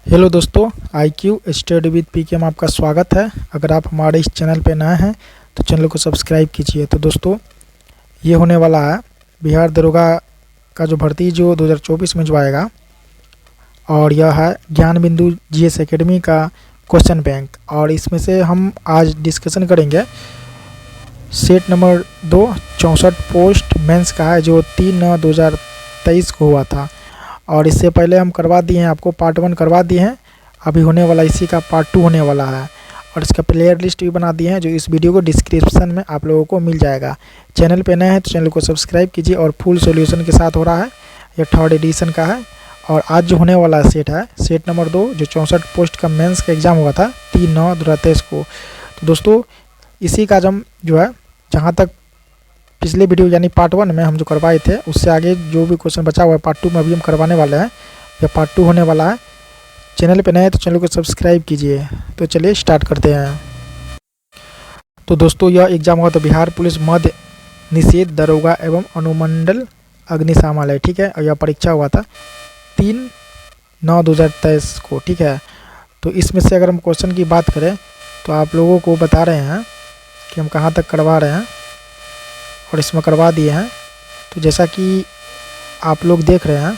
Hello दोस्तों, IQ study with पीके में आपका स्वागत है। अगर आप हमारे इस चैनल पे नए हैं तो चैनल को सब्सक्राइब कीजिए। तो दोस्तों, ये होने वाला है बिहार दरोगा का जो भर्ती जो 2024 में जो आएगा, और यह है ज्ञान बिंदु GS एकेडमी का क्वेश्चन बैंक। और इसमें से हम आज डिस्कशन करेंगे सेट नंबर 2 64 पोस्ट मेंस का है, जो 3/9/2023 को हुआ था। और इससे पहले हम करवा दिए हैं, आपको पार्ट 1 करवा दिए हैं। अभी होने वाला इसी का पार्ट 2 होने वाला है, और इसका प्लेयर लिस्ट भी बना दिए हैं, जो इस वीडियो को डिस्क्रिप्शन में आप लोगों को मिल जाएगा। चैनल पे नए हैं तो चैनल को सब्सक्राइब कीजिए। और फुल सॉल्यूशन के साथ हो रहा है, यह 3rd एडिशन का है। और आज जो होने वाला सेट है सेट नंबर 2, जो 64 पोस्ट का मेंस का एग्ज़ाम हुआ था 3/9/2023 को। तो दोस्तों, इसी का जो है, जहाँ तक पिछले वीडियो यानी पार्ट 1 में हम जो करवाए थे, उससे आगे जो भी क्वेश्चन बचा हुआ है पार्ट 2 में अभी हम करवाने वाले हैं। यह पार्ट 2 होने वाला है। चैनल पे नए हैं तो चैनल को सब्सक्राइब कीजिए। तो चलिए स्टार्ट करते हैं। तो दोस्तों, यह एग्ज़ाम हुआ था बिहार पुलिस मध्य निषेध दरोगा एवं अनुमंडल अग्निशामक है, ठीक है। और यह परीक्षा हुआ था 3/9/2023 को, ठीक है। तो इसमें से अगर हम क्वेश्चन की बात करें तो आप लोगों को बता रहे हैं कि हम कहाँ तक करवा रहे हैं, और इसमें करवा दिए हैं। तो जैसा कि आप लोग देख रहे हैं,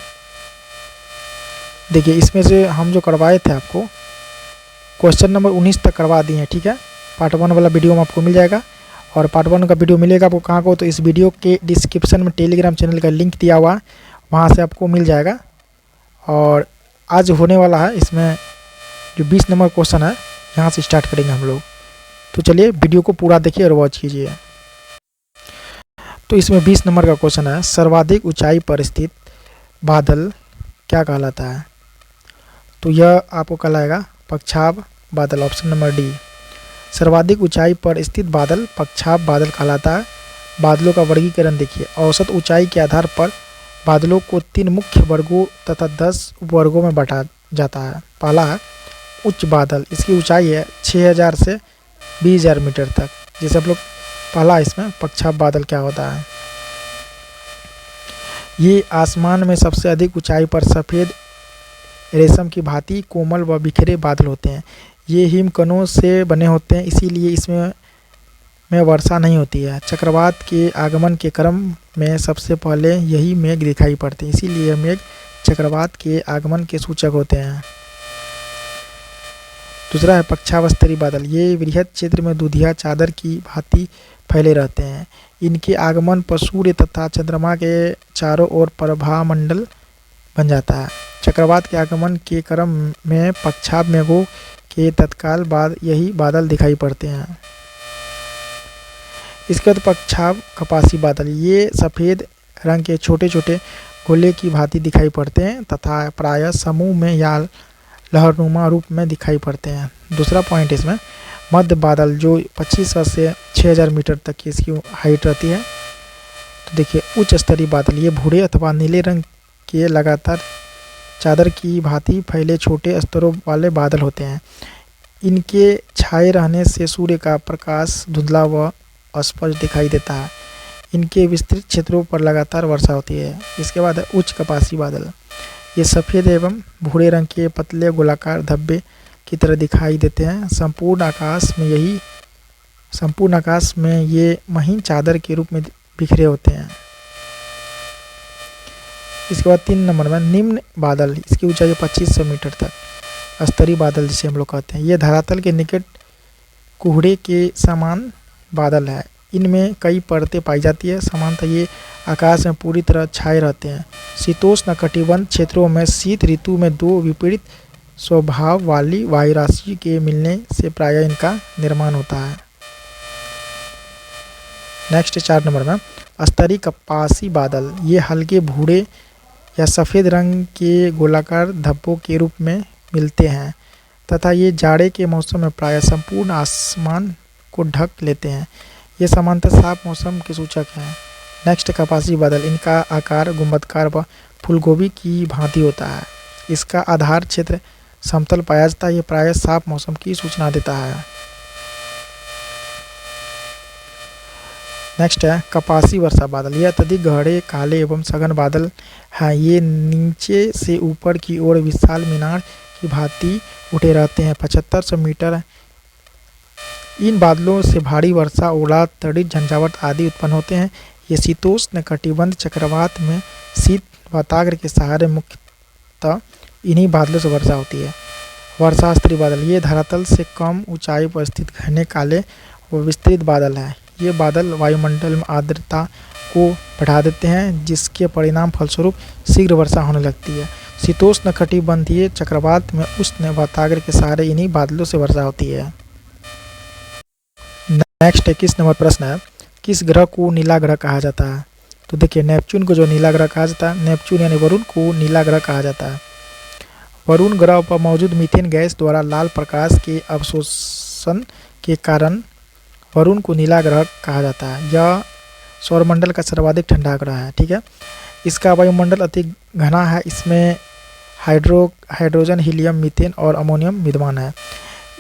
देखिए इसमें से हम जो करवाए थे आपको क्वेश्चन नंबर 19 तक करवा दिए हैं, ठीक है। पार्ट 1 वाला वीडियो में आपको मिल जाएगा। और पार्ट 1 का वीडियो मिलेगा आपको कहाँ को, तो इस वीडियो के डिस्क्रिप्शन में टेलीग्राम चैनल का लिंक दिया हुआ है, वहाँ से आपको मिल जाएगा। और आज होने वाला है इसमें जो 20 नंबर क्वेश्चन है, यहाँ से स्टार्ट करेंगे हम लोग। तो चलिए वीडियो को पूरा देखिए और वॉच कीजिए। तो इसमें 20 नंबर का क्वेश्चन है, सर्वाधिक ऊंचाई पर स्थित बादल क्या कहलाता है। तो यह आपको कहलाएगा पक्षाभ बादल, ऑप्शन नंबर डी। सर्वाधिक ऊंचाई पर स्थित बादल पक्षाभ बादल कहलाता है। बादलों का वर्गीकरण देखिए, औसत ऊंचाई के आधार पर बादलों को 3 मुख्य वर्गों तथा 10 उपवर्गों में बांटा जाता है। पहला है उच्च बादल, इसकी ऊंचाई है 6000 से 20000 मीटर तक। जैसे आप लोग पहला इसमें पक्षाभ बादल क्या होता है, ये आसमान में सबसे अधिक ऊंचाई पर सफ़ेद रेशम की भांति कोमल व बिखरे बादल होते हैं। ये हिमकणों से बने होते हैं, इसीलिए इसमें वर्षा नहीं होती है। चक्रवात के आगमन के क्रम में सबसे पहले यही मेघ दिखाई पड़ते हैं, इसीलिए यह मेघ चक्रवात के आगमन के सूचक होते हैं। दूसरा है पक्षावस्तरी बादल, ये वृहद क्षेत्र में दूधिया चादर की भांति फैले रहते हैं। इनके आगमन पर सूर्य तथा चंद्रमा के चारों ओर प्रभामंडल बन जाता है। चक्रवात के आगमन के क्रम में पक्षाभ मेघों के तत्काल बाद यही बादल दिखाई पड़ते हैं। इसके बाद पक्षाभ कपासी बादल, ये सफ़ेद रंग के छोटे छोटे गोले की भांति दिखाई पड़ते हैं तथा प्रायः समूह में या लहरनुमा रूप में दिखाई पड़ते हैं। दूसरा पॉइंट इसमें मध्य बादल, जो 2500 से 6000 मीटर तक की इसकी हाइट रहती है। तो देखिए उच्च स्तरीय बादल, ये भूरे अथवा नीले रंग के लगातार चादर की भांति फैले छोटे स्तरों वाले बादल होते हैं। इनके छाए रहने से सूर्य का प्रकाश धुंधला व अस्पष्ट दिखाई देता है। इनके विस्तृत क्षेत्रों पर लगातार वर्षा होती है। इसके बाद है उच्च कपासी बादल, ये सफ़ेद एवं भूरे रंग के पतले गोलाकार धब्बे की तरह दिखाई देते हैं। संपूर्ण आकाश में ये महीन चादर के रूप में बिखरे होते हैं। इसके बाद 3 नंबर में निम्न बादल, इसकी ऊंचाई 2500 मीटर तक, स्तरीय बादल जिसे हम लोग कहते हैं। ये धरातल के निकट कुहड़े के समान बादल है। इनमें कई परतें पाई जाती है। सामान्यतः ये आकाश में पूरी तरह छाए रहते हैं। शीतोष्ण कटिबंध क्षेत्रों में शीत ऋतु में 2 विपरीत स्वभाव वाली वायु राशि के मिलने से प्रायः इनका निर्माण होता है। नेक्स्ट 4 नंबर में स्तरीय कपासी बादल, ये हल्के भूरे या सफ़ेद रंग के गोलाकार धब्बों के रूप में मिलते हैं तथा ये जाड़े के मौसम में प्रायः संपूर्ण आसमान को ढक लेते हैं। ये सामान्यतः साफ मौसम के सूचक हैं। नेक्स्ट कपासी बादल, इनका आकार गुंबदकार व फूलगोभी की भांति होता है। इसका आधार क्षेत्र समतल पाया जाता है। ये प्रायः साफ मौसम की सूचना देता है। नेक्स्ट है कपासी वर्षा बादल, यह अत्यधिक गहरे काले एवं सघन बादल हैं। ये नीचे से ऊपर की ओर विशाल मीनार की भांति उठे रहते हैं। 7500 मीटर। इन बादलों से भारी वर्षा, ओला, तड़ित, झंझावात आदि उत्पन्न होते हैं। ये शीतोष्ण कटिबंध चक्रवात में शीत वाताग्र के सहारे मुख्यतः इन्हीं बादलों से वर्षा होती है। वर्षास्त्री बादल, ये धरातल से कम ऊंचाई पर स्थित घने काले व विस्तृत बादल हैं। ये बादल वायुमंडल में आर्द्रता को बढ़ा देते हैं, जिसके परिणाम फलस्वरूप शीघ्र वर्षा होने लगती है। शीतोष्ण कटिबंधीय चक्रवात में उष्ण वाताग्र के सहारे इन्हीं बादलों से वर्षा होती है। नेक्स्ट 21 नंबर प्रश्न है, किस ग्रह को नीला ग्रह कहा जाता है? तो देखिए, नेपच्यून को जो नीला ग्रह कहा जाता है, नेपच्यून यानी वरुण को नीला ग्रह कहा जाता है। वरुण ग्रह पर मौजूद मीथेन गैस द्वारा लाल प्रकाश के अवशोषण के कारण वरुण को नीला ग्रह कहा जाता है। यह सौरमंडल का सर्वाधिक ठंडा ग्रह है। ठीक है, इसका वायुमंडल अति घना है। इसमें हाइड्रोजन, हीलियम, मीथेन और अमोनियम विद्यमान है।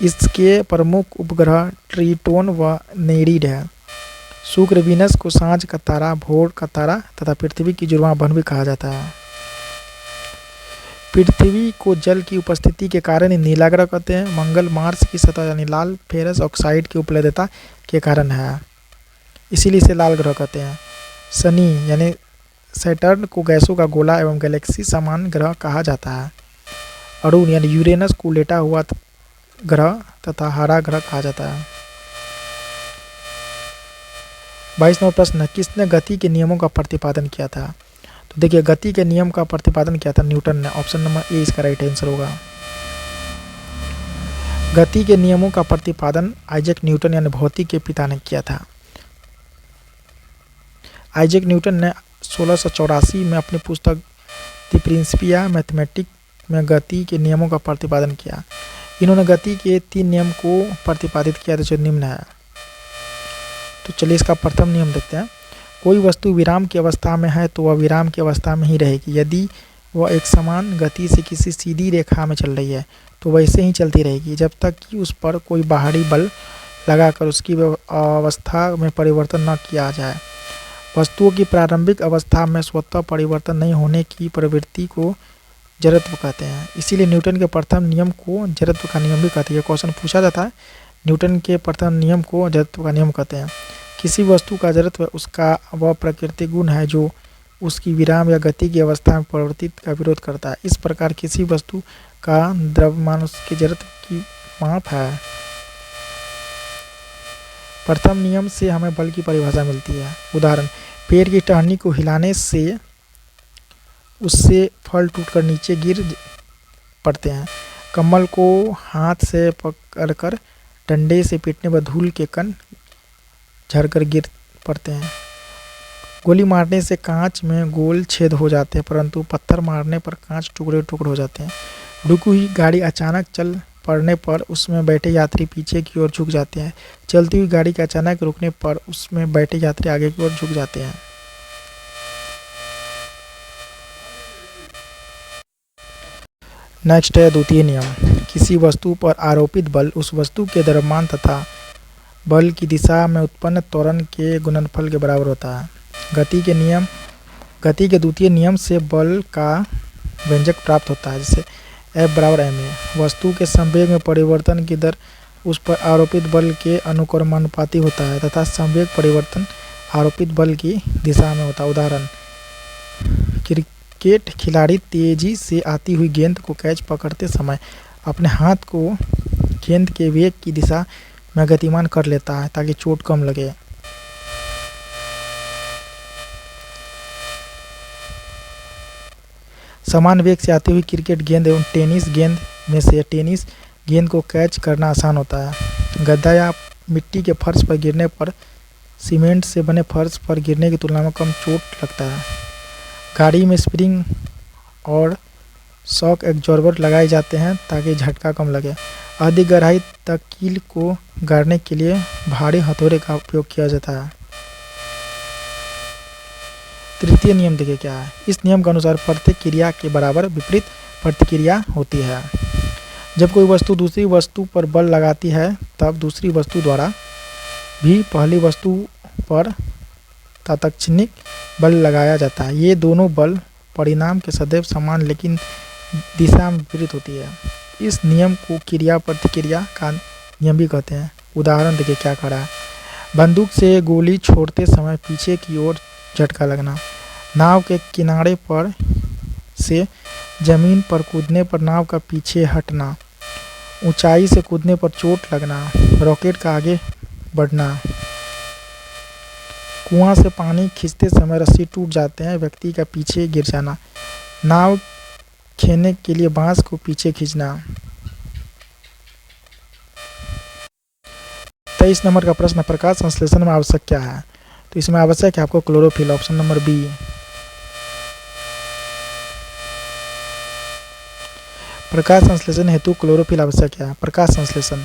इसके प्रमुख उपग्रह ट्रिटोन व नेरीड है। शुक्र, वीनस को सांझ का तारा, भोर का तारा तथा पृथ्वी की जुड़वां बहन भी कहा जाता है। पृथ्वी को जल की उपस्थिति के कारण नीला ग्रह कहते हैं। मंगल मार्स की सतह यानी लाल फेरस ऑक्साइड की उपलब्धता के कारण है, इसीलिए इसे लाल ग्रह कहते हैं। शनि यानी सैटर्न को गैसों का गोला एवं गैलेक्सी समान ग्रह कहा जाता है। अरुण यानी यूरेनस को लेटा हुआ ग्रह तथा हरा ग्रह कहा जाता है। 22वां प्रश्न, किसने गति के नियमों का प्रतिपादन किया था? तो देखिए, गति के नियम का प्रतिपादन किया था न्यूटन ने। ऑप्शन नंबर ए इसका राइट आंसर होगा। गति के नियमों का प्रतिपादन आइजैक न्यूटन यानी भौतिक के पिता ने किया था। आइजैक न्यूटन ने 1684 में अपनी पुस्तक द प्रिंसिपिया मैथमेटिक्स में गति के नियमों का प्रतिपादन किया। इन्होंने गति के 3 नियम को प्रतिपादित किया था, जो निम्न है। तो चलिए इसका प्रथम नियम देखते हैं। कोई वस्तु विराम की अवस्था में है तो वह विराम की अवस्था में ही रहेगी। यदि वह एक समान गति से किसी सीधी रेखा में चल रही है तो वैसे ही चलती रहेगी जब तक कि उस पर कोई बाहरी बल लगाकर उसकी अवस्था में परिवर्तन न किया जाए। वस्तुओं की प्रारंभिक अवस्था में स्वतः परिवर्तन नहीं होने की प्रवृत्ति को जड़त्व कहते हैं। इसीलिए न्यूटन के प्रथम नियम को जड़त्व का नियम भी कहते हैं। ये क्वेश्चन पूछा जाता है। न्यूटन के प्रथम नियम को जड़त्व का नियम कहते हैं। किसी वस्तु का जड़त्व उसका वह प्रकृति गुण है जो उसकी विराम या गति की अवस्था में परिवर्तित का विरोध करता है। इस प्रकार किसी वस्तु का द्रव्यमान उसके जड़त्व की माप है। प्रथम नियम से हमें बल की परिभाषा मिलती है। उदाहरण, पेड़ की टहनी को हिलाने से उससे फल टूटकर नीचे गिर पड़ते हैं। कमल को हाथ से पकड़कर डंडे से पीटने पर धूल के कण झड़कर गिर पड़ते हैं। गोली मारने से कांच में गोल छेद हो जाते हैं, परंतु पत्थर मारने पर कांच टुकड़े टुकड़े हो जाते हैं। रुकी हुई गाड़ी अचानक चल पड़ने पर उसमें बैठे यात्री पीछे की ओर झुक जाते हैं। चलती हुई गाड़ी के अचानक रुकने पर उसमें बैठे यात्री आगे की ओर झुक जाते हैं। नेक्स्ट है द्वितीय नियम। किसी वस्तु पर आरोपित बल उस वस्तु के द्रव्यमान तथा बल की दिशा में उत्पन्न त्वरण के गुणनफल के बराबर होता है। गति के द्वितीय नियम से बल का व्यंजक प्राप्त होता है, जैसे F बराबर ma है। वस्तु के संवेग में परिवर्तन की दर उस पर आरोपित बल के अनुक्रमानुपाती होता है तथा संवेग परिवर्तन आरोपित बल की दिशा में होता है। उदाहरण, क्रिकेट खिलाड़ी तेजी से आती हुई गेंद को कैच पकड़ते समय अपने हाथ को गेंद के वेग की दिशा में गतिमान कर लेता है ताकि चोट कम लगे। समान वेग से आती हुई क्रिकेट गेंद एवं टेनिस गेंद में से टेनिस गेंद को कैच करना आसान होता है। गड्ढा या मिट्टी के फर्श पर गिरने पर सीमेंट से बने फर्श पर गिरने की तुलना में कम चोट लगता है। गाड़ी में स्प्रिंग और शॉक एब्जॉर्बर लगाए जाते हैं ताकि झटका कम लगे। अधिक गहराई तक कील को गाड़ने के लिए भारी हथौड़े का उपयोग किया जाता है। तृतीय नियम देखिए क्या है। इस नियम के अनुसार प्रत्येक क्रिया के बराबर विपरीत प्रतिक्रिया होती है। जब कोई वस्तु दूसरी वस्तु पर बल लगाती है तब दूसरी वस्तु द्वारा भी पहली वस्तु पर तात्क्षणिक बल लगाया जाता है। ये दोनों बल परिणाम के सदैव समान लेकिन दिशा में विपरीत होती है। इस नियम को क्रिया प्रतिक्रिया का नियम भी कहते हैं। उदाहरण देखिए क्या करा है। बंदूक से गोली छोड़ते समय पीछे की ओर झटका लगना, नाव के किनारे पर से जमीन पर कूदने पर नाव का पीछे हटना, ऊंचाई से कूदने पर चोट लगना, रॉकेट का आगे बढ़ना, कुआं से पानी खींचते समय रस्सी टूट जाते हैं, व्यक्ति का पीछे गिर जाना, नाव खेने के लिए बांस को पीछे खींचना। 23 नंबर का प्रश्न, प्रकाश संश्लेषण में आवश्यक क्या है? तो इसमें आवश्यक है आपको क्लोरोफिल, ऑप्शन नंबर बी। प्रकाश संश्लेषण हेतु क्लोरोफिल आवश्यक है। प्रकाश संश्लेषण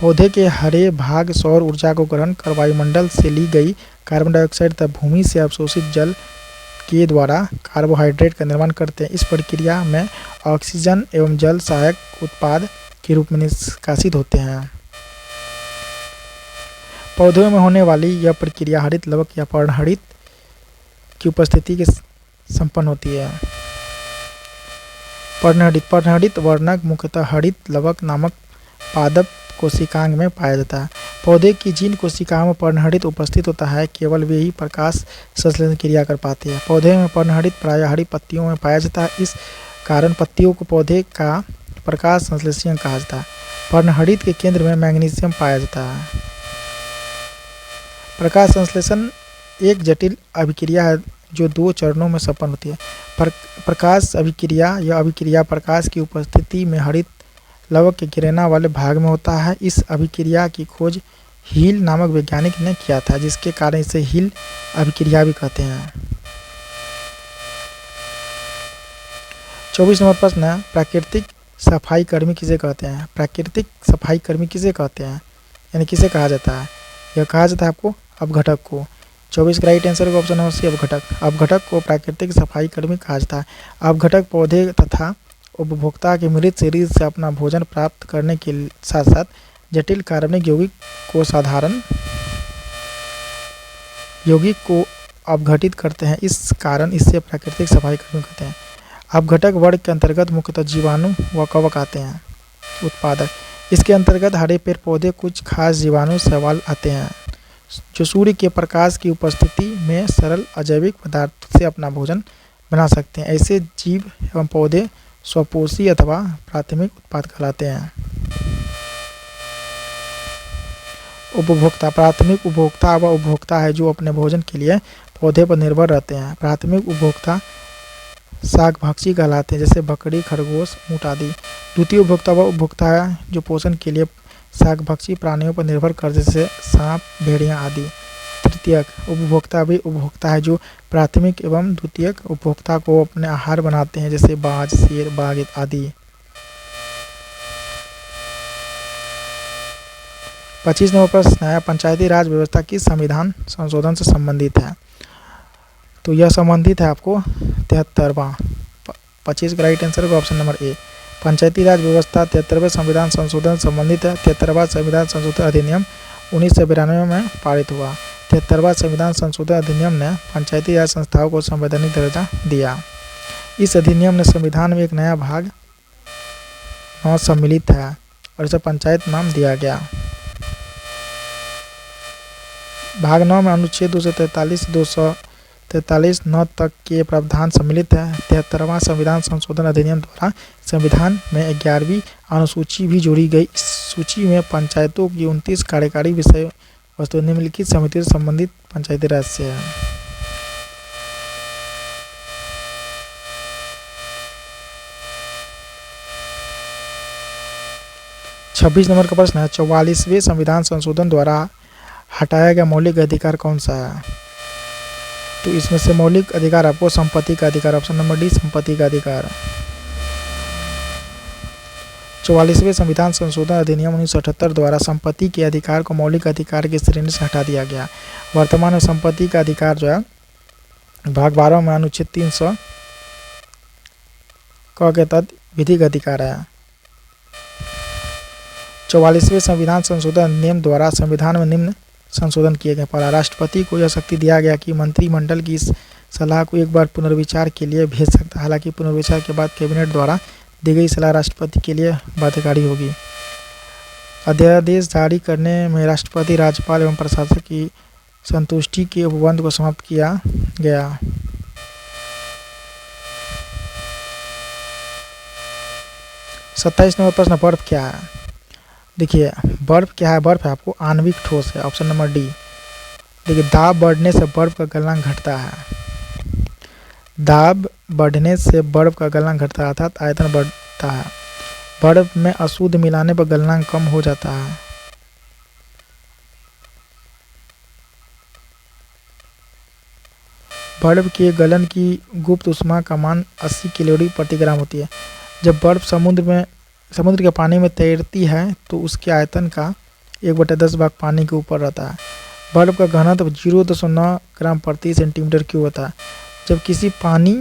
पौधे के हरे भाग सौर ऊर्जा को ग्रहण कर वायुमंडल से ली गई कार्बन डाइऑक्साइड तथा भूमि से अवशोषित जल के द्वारा कार्बोहाइड्रेट का निर्माण करते हैं। इस प्रक्रिया में ऑक्सीजन एवं जल सहायक उत्पाद के रूप में निष्कासित होते हैं। पौधों में होने वाली यह प्रक्रिया हरित लवक या पर्णहरित की उपस्थिति के संपन्न होती है। पर्णहरित वर्णक मुख्यतः हरित लवक नामक पादप कोशिकांग में पाया जाता है। पौधे की जिन कोशिकाओं में पर्णहरित उपस्थित होता है केवल वे ही प्रकाश संश्लेषण क्रिया कर पाते हैं। पौधे में पर्णहरित प्रायः हरी पत्तियों में पाया जाता है, इस कारण पत्तियों को पौधे का प्रकाश संश्लेषण कहा जाता है। पर्णहरित के केंद्र में मैग्नीशियम पाया जाता है। प्रकाश संश्लेषण एक जटिल अभिक्रिया है जो 2 चरणों में संपन्न होती है। प्रकाश अभिक्रिया यह अभिक्रिया प्रकाश की उपस्थिति में हरित लवक के गिरना वाले भाग में होता है। इस अभिक्रिया की खोज हील नामक वैज्ञानिक ने किया था, जिसके कारण इसे हील अभिक्रिया भी कहते हैं। 24 नंबर प्रश्न है, प्राकृतिक सफाई कर्मी किसे कहते हैं? प्राकृतिक सफाई कर्मी किसे कहते हैं, यानी किसे कहा जाता है? यह कहा जाता है आपको अपघटक को। 24 का right answer option number C अपघटक। अपघटक को प्राकृतिक सफाई कर्मी कहा जाता है। अपघटक पौधे तथा उपभोक्ता के मृत शरीर से अपना भोजन प्राप्त करने के साथ साथ जटिल कार्बनिक यौगिक को अपघटित करते हैं। इस कारण इससे प्राकृतिक सफाई कर्मी कहते हैं। अपघटक वर्ग के अंतर्गत मुख्यतः जीवाणु व कवक आते हैं। उत्पादक इसके अंतर्गत हरे पेड़ पौधे कुछ खास जीवाणु शैवाल आते हैं जो सूर्य के प्रकाश की उपस्थिति में सरल अजैविक पदार्थ से अपना भोजन बना सकते हैं। ऐसे जीव एवं पौधे स्वपोषी अथवा प्राथमिक उत्पाद कहलाते हैं। उपभोक्ता प्राथमिक उपभोक्ता वह उपभोक्ता है जो अपने भोजन के लिए पौधे पर निर्भर रहते हैं। प्राथमिक उपभोक्ता शाकभक्षी कहलाते हैं, जैसे बकरी, खरगोश, ऊँट आदि। द्वितीय उपभोक्ता वह उपभोक्ता है जो पोषण के लिए शाकभक्षी प्राणियों पर निर्भर कर, जैसे सांप, भेड़िया आदि। तृतीयक उपभोक्ता भी उपभोक्ता है जो प्राथमिक एवं द्वितीयक उपभोक्ता को अपने आहार बनाते हैं, जैसे बाज, शेर, बाघ आदि। 25 नंबर प्रश्न है, पंचायती राज व्यवस्था किस संविधान संशोधन से संबंधित है? तो यह संबंधित है आपको 73वां। 25 का right answer option number A. Panchayati Raj व्यवस्था 73वें संविधान संशोधन से संबंधित है। 73वां संविधान संशोधन अधिनियम 1992 में पारित हुआ। 73वां संविधान संशोधन अधिनियम ने पंचायती राज संस्थाओं को संवैधानिक दर्जा दिया। इस अधिनियम ने संविधान में एक नया भाग 9 सम्मिलित है और इसे पंचायत नाम दिया गया। भाग 9 में अनुच्छेद 243 243 9 तक के प्रावधान सम्मिलित है। 73वां संविधान संशोधन अधिनियम द्वारा संविधान में 11वीं अनुसूची भी जोड़ी गई। इस सूची में पंचायतों की 29 कार्यकारी विषय वस्तु निम्नलिखित समिति से संबंधित पंचायती राज से है। छब्बीस नंबर का प्रश्न है, 44वें संविधान संशोधन द्वारा हटाया गया मौलिक अधिकार कौन सा है? तो इसमें से मौलिक अधिकार आपको संपत्ति का अधिकार, ऑप्शन नंबर डी संपत्ति का अधिकार। 44वें संविधान संशोधन अधिनियम 1978 द्वारा संपत्ति के अधिकार को मौलिक अधिकार की श्रेणी से हटा दिया गया। वर्तमान में संपत्ति का अधिकार जो है भाग 12 में अनुच्छेद 300 के तहत विधिक अधिकार है। 44वें संविधान संशोधन अधिनियम द्वारा संविधान में निम्न संशोधन किए गए। पहला, राष्ट्रपति को यह शक्ति दिया गया कि मंत्रिमंडल की इस सलाह को एक बार पुनर्विचार के लिए भेज सकता है। हालांकि पुनर्विचार के बाद कैबिनेट द्वारा दी गई सलाह राष्ट्रपति के लिए बाध्यकारी होगी। अध्यादेश जारी करने में राष्ट्रपति, राज्यपाल एवं प्रशासक की संतुष्टि के उपबंध को समाप्त किया गया। सत्ताईस नंबर प्रश्न, बर्फ क्या है? देखिए बर्फ क्या है? बर्फ है आपको आणविक ठोस है, ऑप्शन नंबर डी। देखिए दाब बढ़ने से बर्फ का गलनांक घटता है। दाब बढ़ने से बर्फ का गलनांक घटता है अर्थात आयतन बढ़ता है। बर्फ में अशुद्ध मिलाने पर गलनांक कम हो जाता है। बर्फ के गलन की गुप्त ऊष्मा का मान 80 कैलोरी प्रति ग्राम होती है। जब बर्फ समुद्र के पानी में तैरती है तो उसके आयतन का 1/10 भाग पानी के ऊपर रहता है। बर्फ का घनत्व 0.9 ग्राम प्रति सेंटीमीटर क्यूब होता है। जब किसी पानी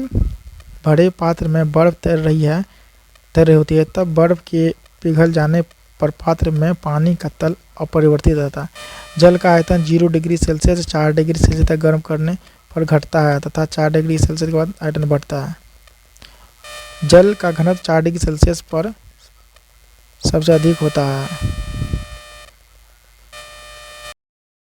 भरे पात्र में बर्फ तैर रही होती है तब बर्फ के पिघल जाने पर पात्र में पानी का तल अपरिवर्तित रहता है। जल का आयतन 0 डिग्री सेल्सियस से 4 डिग्री सेल्सियस तक गर्म करने पर घटता है तथा 4 डिग्री सेल्सियस के बाद आयतन बढ़ता है। जल का घनत्व 4 डिग्री सेल्सियस पर सबसे अधिक होता है।